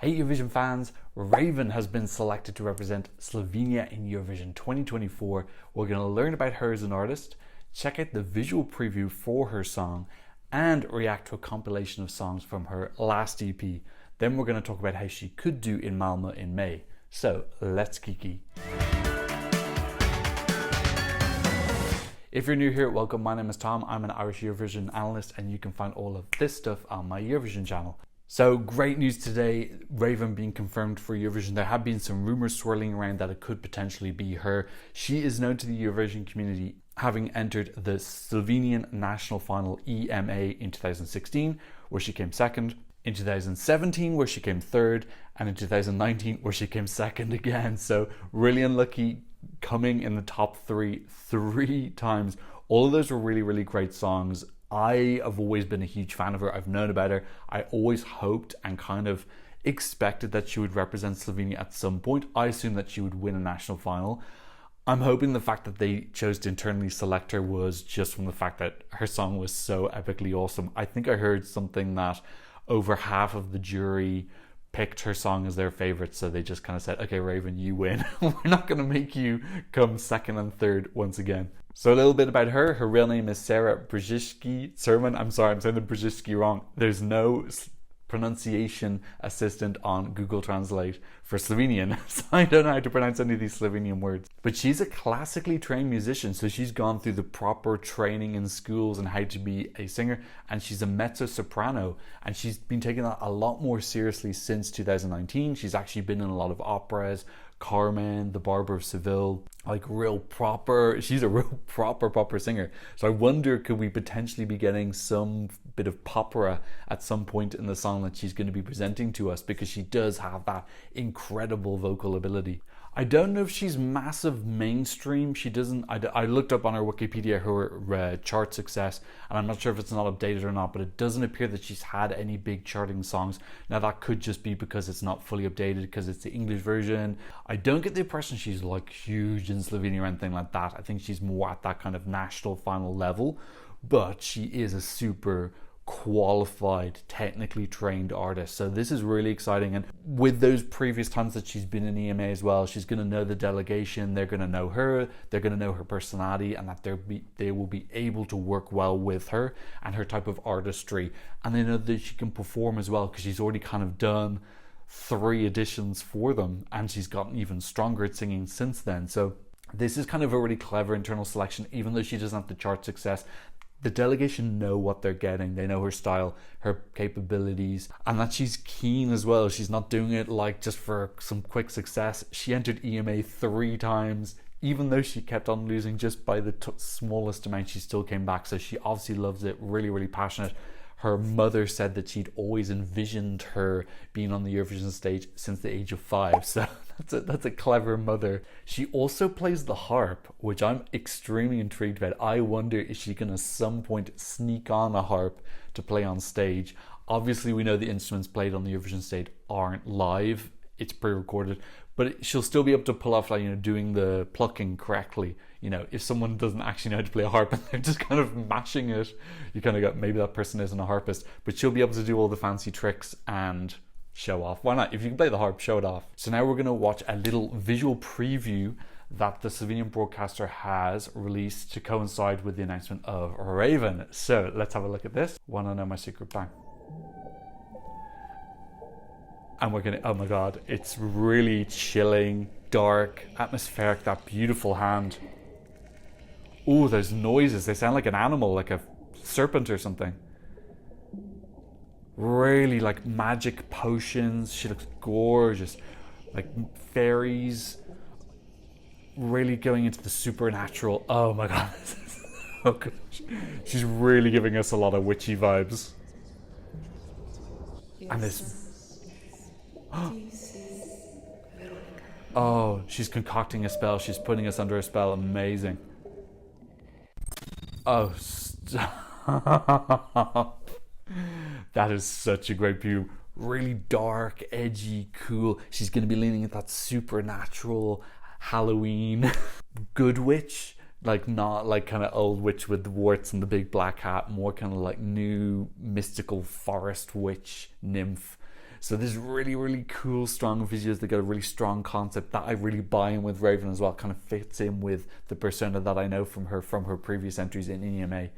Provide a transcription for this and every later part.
Hey Eurovision fans, Raiven has been selected to represent Slovenia in Eurovision 2024. We're going to learn about her as an artist, check out the visual preview for her song, and react to a compilation of songs from her last EP. Then we're going to talk about how she could do in Malmö in May. So let's kiki. If you're new here, welcome. My name is Tom. I'm an Irish Eurovision analyst, and you can find all of this stuff on my Eurovision channel. So great news today, Raiven being confirmed for Eurovision. There have been some rumours swirling around that it could potentially be her. She is known to the Eurovision community having entered the Slovenian national final EMA in 2016, where she came second, in 2017 where she came third, and in 2019 where she came second again. So really unlucky, coming in the top three times. All of those were really great songs. I have always been a huge fan of her. I've known about her. I always hoped and kind of expected that she would represent Slovenia at some point. I assumed that she would win a national final. I'm hoping the fact that they chose to internally select her was just from the fact that her song was so epically awesome. I think I heard something that over half of the jury picked her song as their favorite, so they just kind of said, okay, Raiven, you win. We're not going to make you come second and third once again. So a little bit about her. Her real name is Sarah Brzezinski-Sermon. I'm sorry, I'm saying the Brzezinski wrong. There's no pronunciation assistant on Google Translate for Slovenian, so I don't know how to pronounce any of these Slovenian words. But she's a classically trained musician, so she's gone through the proper training in schools and how to be a singer, and she's a mezzo-soprano, and she's been taking that a lot more seriously since 2019. She's actually been in a lot of operas, Carmen, The Barber of Seville, she's a real proper singer. So I wonder, could we potentially be getting some bit of opera at some point in the song that she's going to be presenting to us, because she does have that incredible vocal ability. I don't know if she's massive mainstream. She doesn't. I looked up on her Wikipedia her chart success, and I'm not sure if it's not updated or not, but it doesn't appear that she's had any big charting songs. Now that could just be because it's not fully updated, because it's the English version. I don't get the impression she's like huge in Slovenia or anything like that. I think she's more at that kind of national final level, but she is a super qualified, technically trained artist. So this is really exciting, and with those previous times that she's been in EMA as well, she's going to know the delegation, they're going to know her, they're going to know her personality, and that they will be able to work well with her and her type of artistry, and they know that she can perform as well, because she's already kind of done 3 editions for them, and she's gotten even stronger at singing since then. So this is kind of a really clever internal selection. Even though she doesn't have the chart success, the delegation know what they're getting. They know her style, her capabilities, and that she's keen as well. She's not doing it like just for some quick success. She entered EMA 3 times. Even though she kept on losing just by the smallest amount, she still came back. So she obviously loves it, really passionate. Her mother said that she'd always envisioned her being on the Eurovision stage since the age of 5. So that's a clever mother. She also plays the harp, which I'm extremely intrigued about. I wonder, is she going to some point sneak on a harp to play on stage? Obviously, we know the instruments played on the Eurovision stage aren't live. It's pre-recorded, but she'll still be able to pull off, like, doing the plucking correctly. If someone doesn't actually know how to play a harp and they're just kind of mashing it, you kind of go, maybe that person isn't a harpist, but she'll be able to do all the fancy tricks and show off. Why not? If you can play the harp, show it off. So now we're going to watch a little visual preview that the Slovenian broadcaster has released to coincide with the announcement of Raiven. So let's have a look at this. Wanna know my secret? Bang. And we're gonna, oh my god, it's really chilling, dark, atmospheric, that beautiful hand. Ooh, those noises, they sound like an animal, like a serpent or something. Really like magic potions. She looks gorgeous, like fairies, really going into the supernatural. Oh my god, this is so good. She's really giving us a lot of witchy vibes. And this, oh, she's concocting a spell. She's putting us under a spell. Amazing. Oh, stop. That is such a great view. Really dark, edgy, cool. She's going to be leaning at that supernatural Halloween. Good witch. Like, not like kind of old witch with the warts and the big black hat. More kind of like new mystical forest witch nymph. So there's really, really cool, strong visuals. They got a really strong concept that I really buy in with Raiven as well. Kind of fits in with the persona that I know from her previous entries in EMA.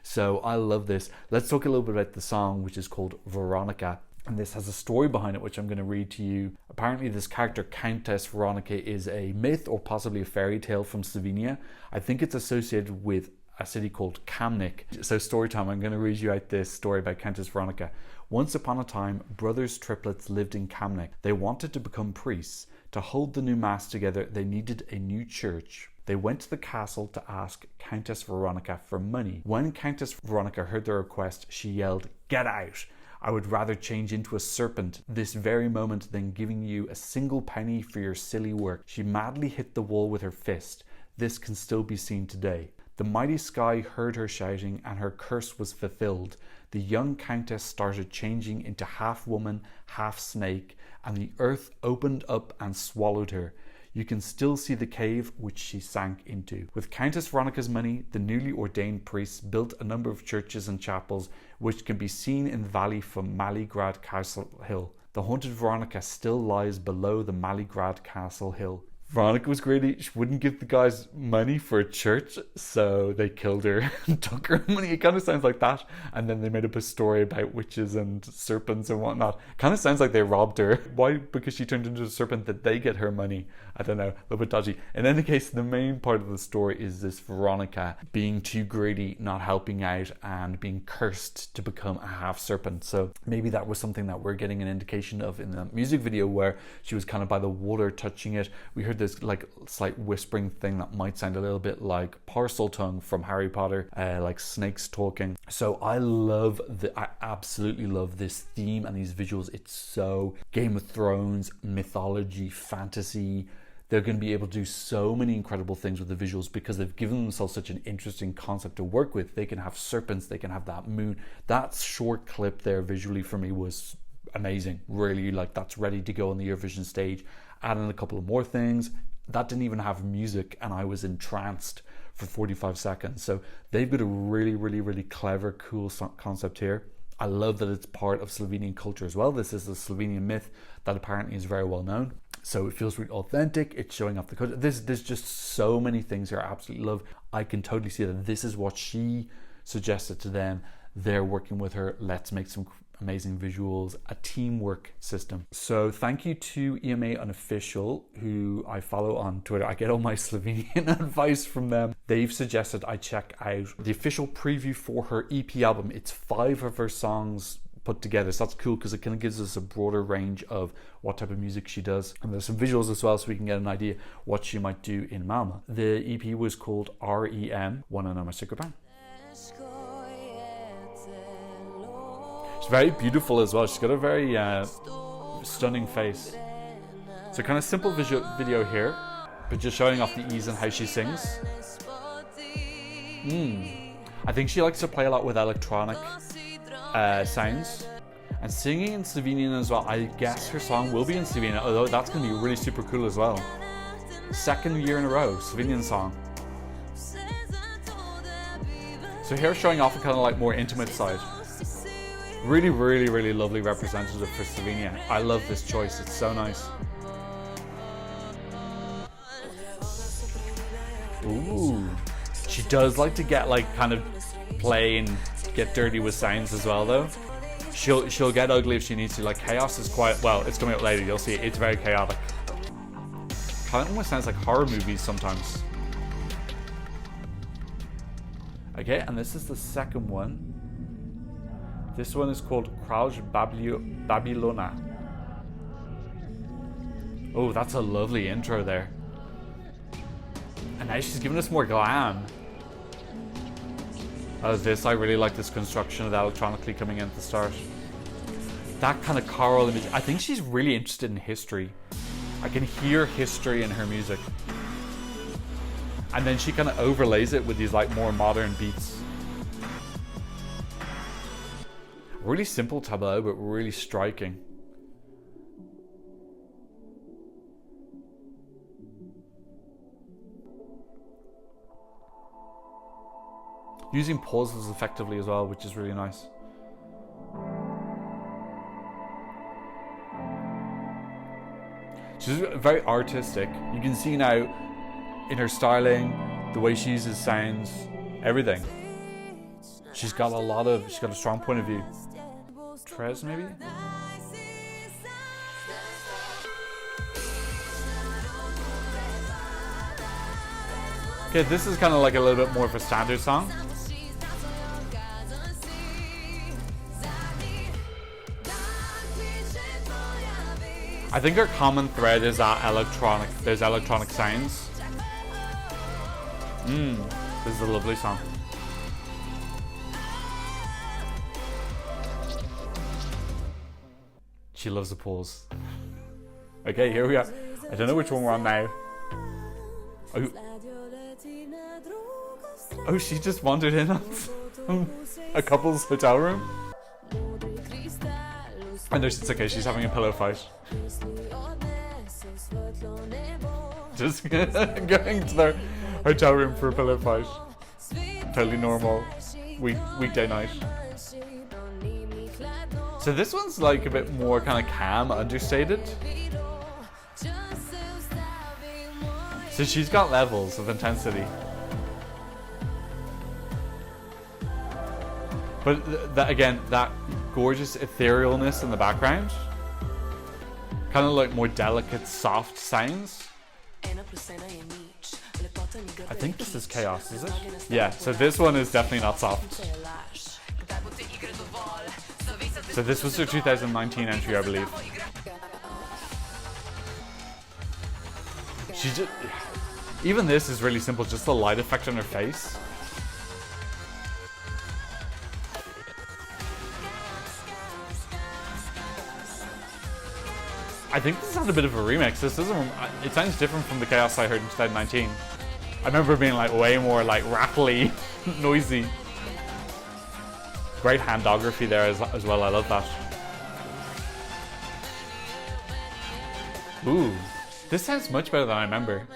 So I love this. Let's talk a little bit about the song, which is called Veronica. And this has a story behind it, which I'm going to read to you. Apparently, this character, Countess Veronica, is a myth or possibly a fairy tale from Slovenia. I think it's associated with a city called Kamnik. So story time, I'm going to read you out this story about Countess Veronica. Once upon a time, brothers triplets lived in Kamnik. They wanted to become priests. To hold the new mass together, they needed a new church. They went to the castle to ask Countess Veronica for money. When Countess Veronica heard their request, she yelled, "Get out! I would rather change into a serpent this very moment than giving you a single penny for your silly work." She madly hit the wall with her fist. This can still be seen today. The mighty sky heard her shouting, and her curse was fulfilled. The young countess started changing into half woman, half snake, and the earth opened up and swallowed her. You can still see the cave which she sank into. With Countess Veronica's money, the newly ordained priests built a number of churches and chapels, which can be seen in the valley from Maligrad Castle Hill. The haunted Veronica still lies below the Maligrad Castle Hill. Veronica was greedy. She wouldn't give the guys money for a church, so they killed her and took her money. It kind of sounds like that. And then they made up a story about witches and serpents and whatnot. Kind of sounds like they robbed her. Why? Because she turned into a serpent that they get her money. I don't know, a little bit dodgy. In any case, the main part of the story is this Veronica being too greedy, not helping out, and being cursed to become a half serpent. So maybe that was something that we're getting an indication of in the music video, where she was kind of by the water touching it. We heard this like slight whispering thing that might sound a little bit like parcel tongue from Harry Potter, like snakes talking. So I absolutely love this theme and these visuals. It's so Game of Thrones, mythology, fantasy. They're going to be able to do so many incredible things with the visuals because they've given themselves such an interesting concept to work with. They can have serpents, they can have that moon. That short clip there visually for me was amazing. Really, like, that's ready to go on the Eurovision stage. Add in a couple of more things. That didn't even have music, and I was entranced for 45 seconds. So they've got a really, really, really clever, cool concept here. I love that it's part of Slovenian culture as well. This is a Slovenian myth that apparently is very well known. So it feels really authentic. It's showing off the culture. There's just so many things here I absolutely love. I can totally see that this is what she suggested to them. They're working with her. Let's make some amazing visuals, a teamwork system. So thank you to EMA Unofficial, who I follow on Twitter. I get all my Slovenian advice from them. They've suggested I check out the official preview for her EP album. It's 5 of her songs put together, so that's cool because it kind of gives us a broader range of what type of music she does, and there's some visuals as well, so we can get an idea what she might do in Malmö. The EP was called REM. Wanna know my secret band? She's very beautiful as well. She's got a very stunning face. So kind of simple video here, but just showing off the ease and how she sings. I think she likes to play a lot with electronic sounds and singing in Slovenian as well. I guess her song will be in Slovenian, although that's going to be really super cool as well. 2nd year in a row, Slovenian song. So here showing off a kind of like more intimate side. Really, really, really lovely representative for Slovenia. I love this choice, it's so nice. Ooh, she does like to get like kind of play and get dirty with sounds as well though. She'll get ugly if she needs to. Like Chaos is quite, well, it's coming up later, you'll see it's very chaotic. Kind of almost sounds like horror movies sometimes. Okay, and this is the second one. This one is called Krauj Babylona. Oh, that's a lovely intro there. And now she's giving us more glam. This, I really like this construction of that electronically coming in at the start. That kind of choral image. I think she's really interested in history. I can hear history in her music. And then she kind of overlays it with these like more modern beats. Really simple tableau, but really striking. Using pauses effectively as well, which is really nice. She's very artistic. You can see now in her styling, the way she uses sounds, everything. She's got a strong point of view. Trez maybe? Okay, this is kind of like a little bit more of a standard song. I think our common thread is that there's electronic sounds. This is a lovely song. She loves the pause. Okay, here we are. I don't know which one we're on now. Oh, she just wandered in on a couple's hotel room. And it's okay, she's having a pillow fight. Just going to their hotel room for a pillow fight. Totally normal weekday night. So this one's like a bit more kind of calm, understated. So she's got levels of intensity. But that gorgeous etherealness in the background, kind of like more delicate, soft sounds. I think this is Chaos, is it? Yeah, so this one is definitely not soft. So this was her 2019 entry, I believe. Even this is really simple, just the light effect on her face. I think this has a bit of a remix. It sounds different from the Chaos I heard in 2019. I remember being like way more like rattly, noisy. Great handography there as well, I love that. Ooh, this sounds much better than I remember.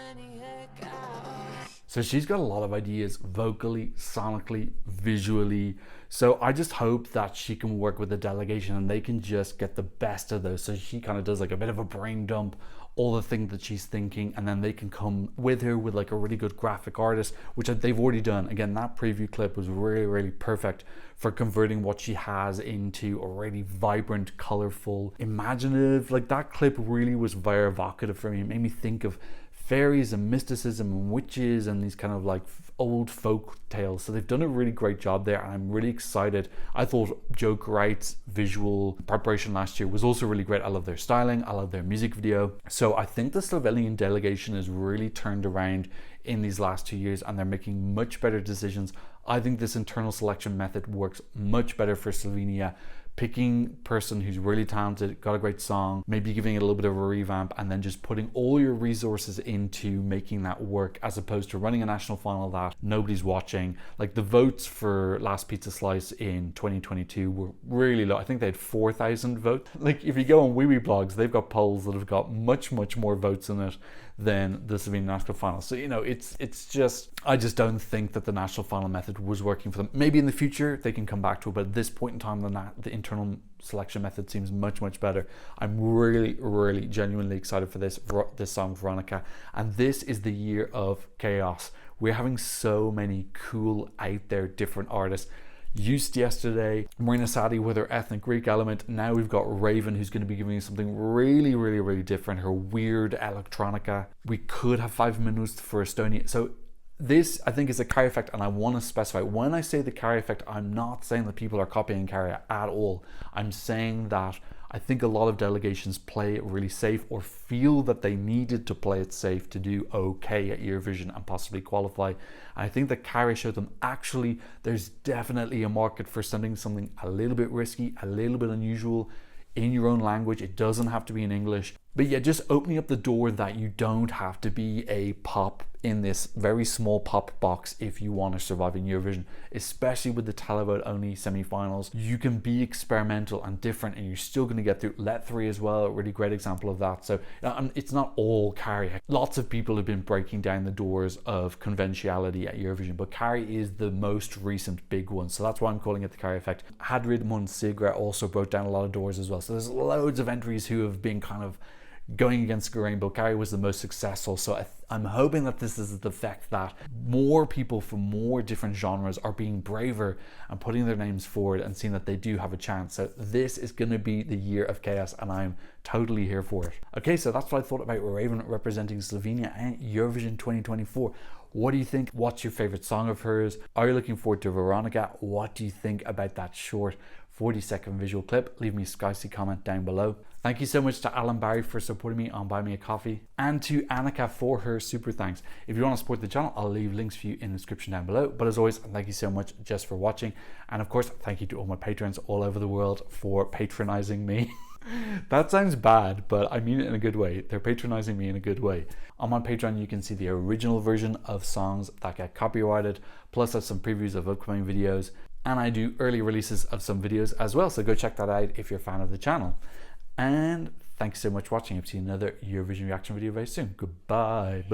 So she's got a lot of ideas vocally, sonically, visually. So I just hope that she can work with the delegation and they can just get the best of those. So she kind of does like a bit of a brain dump, all the things that she's thinking, and then they can come with her with like a really good graphic artist, which they've already done. Again, that preview clip was really, really perfect for converting what she has into a really vibrant, colorful, imaginative. Like that clip really was very evocative for me. It made me think of fairies and mysticism and witches and these kind of like old folk tales. So they've done a really great job there, and I'm really excited. I thought Joe Wright's visual preparation last year was also really great. I love their styling, I love their music video. So I think the Slovenian delegation has really turned around in these last 2 years, and they're making much better decisions. I think this internal selection method works much better for Slovenia. Picking person who's really talented, got a great song, maybe giving it a little bit of a revamp, and then just putting all your resources into making that work, as opposed to running a national final that nobody's watching. Like the votes for Last Pizza Slice in 2022 were really low. I think they had 4,000 votes. Like if you go on WeWe blogs, they've got polls that have got much more votes in it than the Slovenian national final. So it's just, I just don't think that the national final method was working for them. Maybe in the future they can come back to it, but at this point in time the internal selection method seems much better. I'm really genuinely excited for this song, Veronica, and this is the year of chaos. We're having so many cool out there different artists. Used yesterday, Marina Sadi with her ethnic Greek element. Now we've got Raiven, who's going to be giving us something really different, her weird electronica. We could have 5 minutes for Estonia. So this, I think, is a Käärijä effect, and I want to specify, when I say the Käärijä effect, I'm not saying that people are copying Käärijä at all. I'm saying that I think a lot of delegations play it really safe, or feel that they needed to play it safe to do okay at Eurovision and possibly qualify. And I think that Käärijä showed them actually there's definitely a market for sending something a little bit risky, a little bit unusual, in your own language. It doesn't have to be in English. But yeah, just opening up the door that you don't have to be a pop in this very small pop box if you want to survive in Eurovision, especially with the televote only semi-finals. You can be experimental and different, and you're still going to get through. Let 3 as well, a really great example of that. So it's not all Käärijä. Lots of people have been breaking down the doors of conventionality at Eurovision, but Käärijä is the most recent big one. So that's why I'm calling it the Käärijä effect. Hadrid Munsigra also broke down a lot of doors as well. So there's loads of entries who have been kind of going against the rainbow. Käärijä was the most successful, so I'm hoping that this is the effect that more people from more different genres are being braver and putting their names forward and seeing that they do have a chance. So this is going to be the year of chaos, and I'm totally here for it. Okay, so that's what I thought about Raiven representing Slovenia and Eurovision 2024. What do you think? What's your favorite song of hers? Are you looking forward to Veronica? What do you think about that short 40-second visual clip? Leave me a spicy comment down below. Thank you so much to Alan Barry for supporting me on Buy Me a Coffee, and to Annika for her super thanks. If you want to support the channel, I'll leave links for you in the description down below. But as always, thank you so much just for watching. And of course, thank you to all my patrons all over the world for patronizing me. That sounds bad, but I mean it in a good way. They're patronizing me in a good way. On my Patreon, you can see the original version of songs that get copyrighted, plus there's some previews of upcoming videos, and I do early releases of some videos as well, so go check that out if you're a fan of the channel. And thanks so much for watching. I'll see you in another Eurovision reaction video very soon. Goodbye.